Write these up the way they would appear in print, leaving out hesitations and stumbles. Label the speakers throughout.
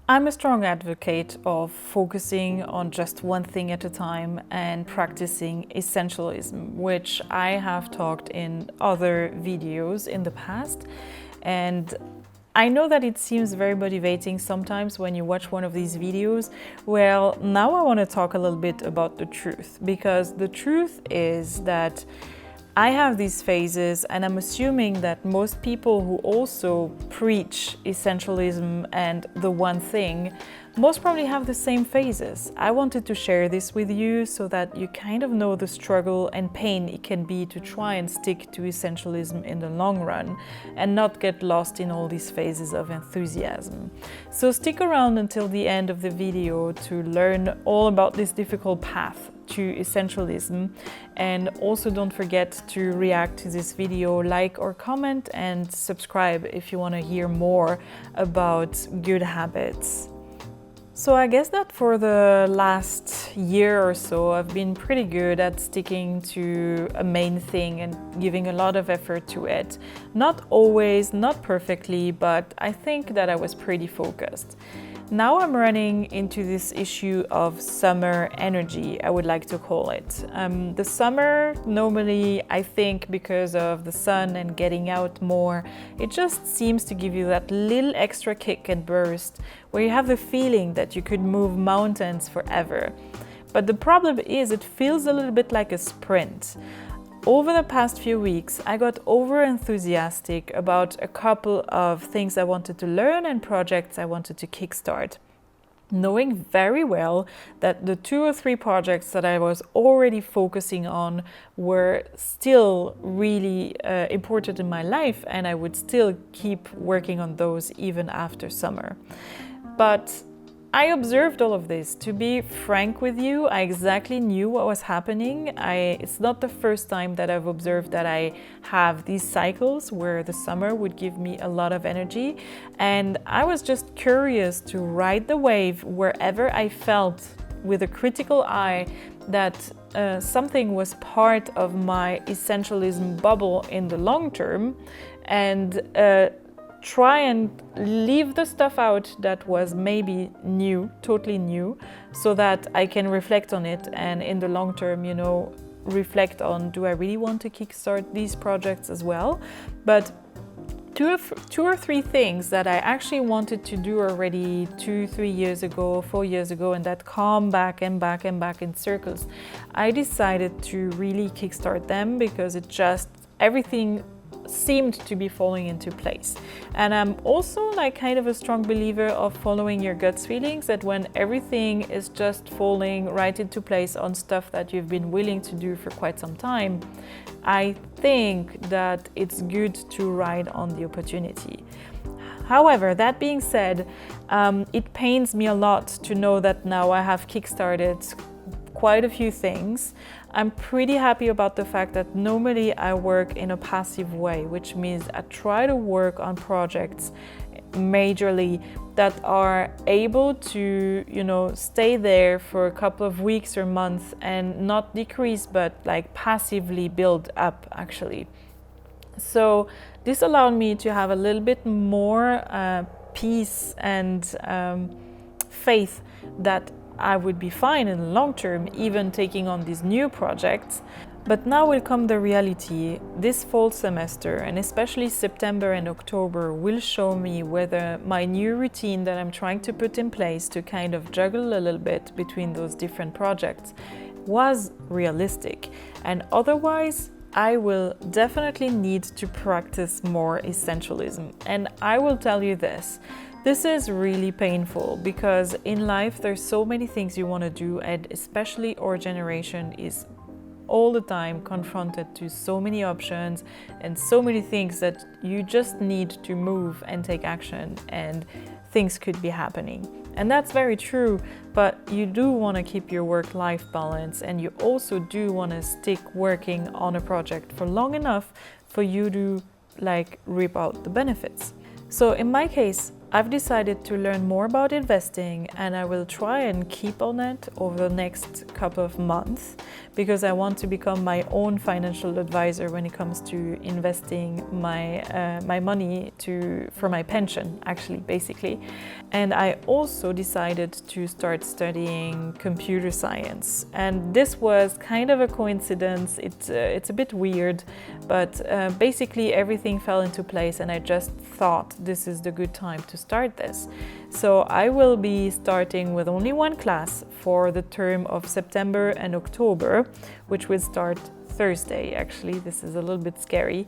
Speaker 1: I'm a strong advocate of focusing on just one thing at a time and practicing essentialism, which I have talked in other videos in the past. And I know that it seems very motivating sometimes when you watch one of these videos. Well, now I want to talk a little bit about the truth, because the truth is that I have these phases, and I'm assuming that most people who also preach essentialism and the one thing most probably have the same phases. I wanted to share this with you so that you kind of know the struggle and pain it can be to try and stick to essentialism in the long run and not get lost in all these phases of enthusiasm. So stick around until the end of the video to learn all about this difficult path to essentialism, and also don't forget to react to this video, like or comment, and subscribe if you want to hear more about good habits. So I guess that for the last year or so, I've been pretty good at sticking to a main thing and giving a lot of effort to it. Not always, not perfectly, but I think that I was pretty focused. Now I'm running into this issue of summer energy, I would like to call it. The summer, normally, I think because of the sun and getting out more, it just seems to give you that little extra kick and burst where you have the feeling that you could move mountains forever. But the problem is it feels a little bit like a sprint. Over the past few weeks, I got over-enthusiastic about a couple of things I wanted to learn and projects I wanted to kickstart, knowing very well that the 2 or 3 projects that I was already focusing on were still really important in my life, and I would still keep working on those even after summer. But I observed all of this. To be frank with you, I exactly knew what was happening. It's not the first time that I've observed that I have these cycles where the summer would give me a lot of energy. And I was just curious to ride the wave wherever I felt with a critical eye that something was part of my essentialism bubble in the long term, and try and leave the stuff out that was maybe new, totally new, so that I can reflect on it and in the long term, reflect on, do I really want to kickstart these projects as well? But two or three things that I actually wanted to do already 2-3 years ago, 4 years ago, and that come back and back and back in circles, I decided to really kickstart them because everything seemed to be falling into place. And I'm also kind of a strong believer of following your gut's feelings, that when everything is just falling right into place on stuff that you've been willing to do for quite some time, I think that it's good to ride on the opportunity. However, that being said, it pains me a lot to know that now I have kickstarted quite a few things. I'm pretty happy about the fact that normally I work in a passive way, which means I try to work on projects majorly that are able to, stay there for a couple of weeks or months and not decrease, but passively build up actually. So this allowed me to have a little bit more peace and faith that I would be fine in the long term, even taking on these new projects. But now will come the reality. This fall semester, and especially September and October, will show me whether my new routine that I'm trying to put in place to kind of juggle a little bit between those different projects was realistic. And otherwise, I will definitely need to practice more essentialism. And I will tell you this. This is really painful because in life there's so many things you want to do, and especially our generation is all the time confronted to so many options and so many things that you just need to move and take action, and things could be happening. And that's very true, but you do want to keep your work-life balance, and you also do want to stick working on a project for long enough for you to reap out the benefits. So in my case, I've decided to learn more about investing, and I will try and keep on it over the next couple of months because I want to become my own financial advisor when it comes to investing my money for my pension, actually, basically. And I also decided to start studying computer science, and this was kind of a coincidence. It's a bit weird, but basically everything fell into place, and I just thought this is the good time to start this. So I will be starting with only one class for the term of September and October, which will start Thursday. Actually, this is a little bit scary.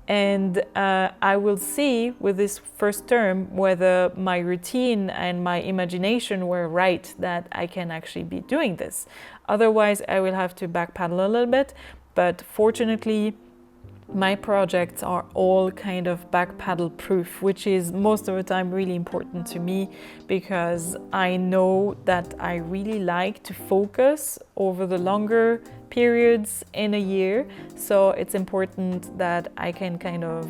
Speaker 1: And I will see with this first term whether my routine and my imagination were right, that I can actually be doing this. Otherwise, I will have to backpedal a little bit. But fortunately, my projects are all kind of backpedal proof, which is most of the time really important to me because I know that I really like to focus over the longer periods in a year. So it's important that I can kind of,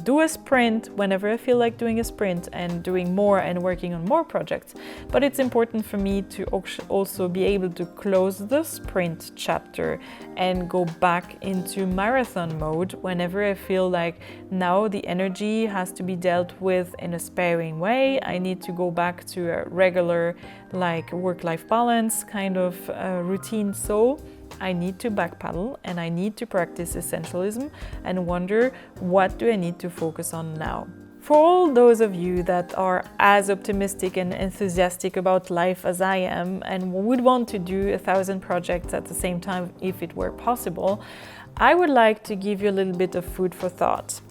Speaker 1: do a sprint whenever I feel like doing a sprint and doing more and working on more projects. But it's important for me to also be able to close the sprint chapter and go back into marathon mode whenever I feel like now the energy has to be dealt with in a sparing way. I need to go back to a regular work-life balance kind of routine. So I need to backpedal and I need to practice essentialism and wonder, what do I need to focus on now? For all those of you that are as optimistic and enthusiastic about life as I am and would want to do 1,000 projects at the same time if it were possible, I would like to give you a little bit of food for thought.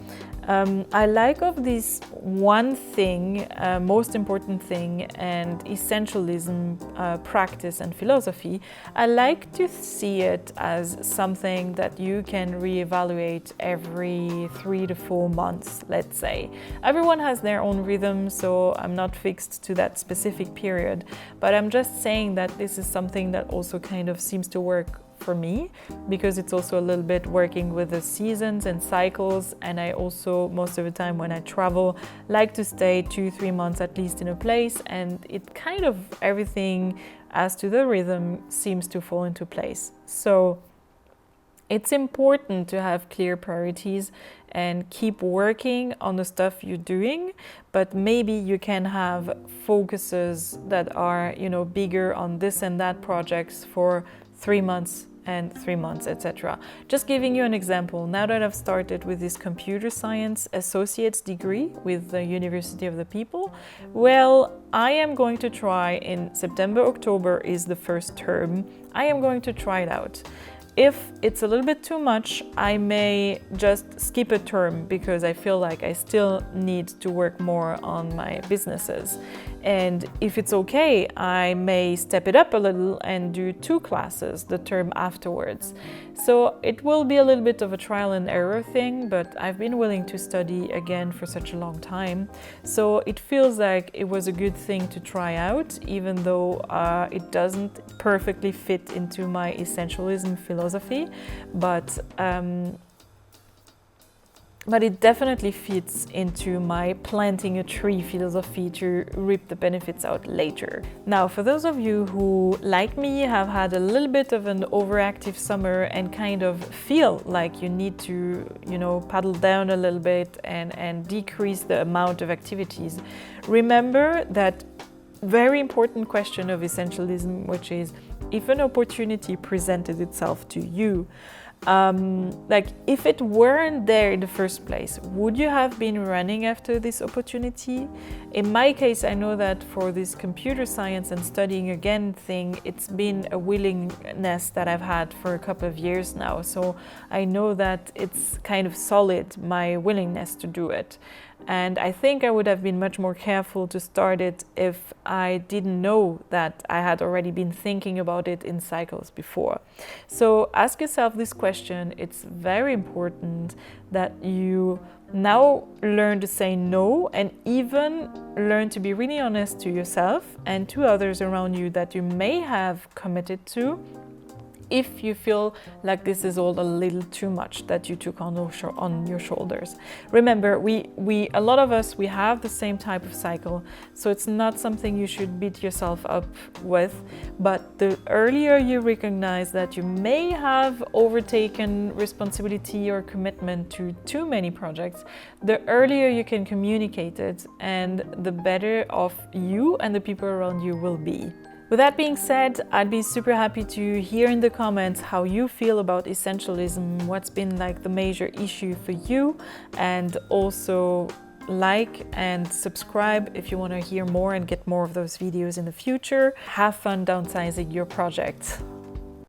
Speaker 1: I like of this one thing, most important thing, and essentialism practice and philosophy. I like to see it as something that you can reevaluate every 3 to 4 months, let's say. Everyone has their own rhythm, so I'm not fixed to that specific period, but I'm just saying that this is something that also kind of seems to work for me, because it's also a little bit working with the seasons and cycles. And I also, most of the time when I travel, like to stay 2-3 months at least in a place, and it kind of everything as to the rhythm seems to fall into place. So it's important to have clear priorities and keep working on the stuff you're doing, but maybe you can have focuses that are, bigger on this and that projects for 3 months and 3 months, etc. Just giving you an example, now that I've started with this computer science associate's degree with the University of the People, well, I am going to try in September, October is the first term. I am going to try it out. If it's a little bit too much, I may just skip a term because I feel like I still need to work more on my businesses. And if it's okay, I may step it up a little and do 2 classes the term afterwards. So it will be a little bit of a trial and error thing, but I've been willing to study again for such a long time. So it feels like it was a good thing to try out, even though it doesn't perfectly fit into my essentialism philosophy, but it definitely fits into my planting a tree philosophy to reap the benefits out later. Now, for those of you who, like me, have had a little bit of an overactive summer and kind of feel like you need to, paddle down a little bit and decrease the amount of activities, remember that very important question of essentialism, which is, if an opportunity presented itself to you, if it weren't there in the first place, would you have been running after this opportunity? In my case, I know that for this computer science and studying again thing, it's been a willingness that I've had for a couple of years now. So I know that it's kind of solid, my willingness to do it. And I think I would have been much more careful to start it if I didn't know that I had already been thinking about it in cycles before. So ask yourself this question. It's very important that you now learn to say no, and even learn to be really honest to yourself and to others around you that you may have committed to, if you feel like this is all a little too much that you took on your shoulders. Remember, a lot of us, we have the same type of cycle, so it's not something you should beat yourself up with, but the earlier you recognize that you may have overtaken responsibility or commitment to too many projects, the earlier you can communicate it, and the better off you and the people around you will be. With that being said, I'd be super happy to hear in the comments how you feel about essentialism, what's been like the major issue for you, and also like and subscribe if you want to hear more and get more of those videos in the future. Have fun downsizing your project.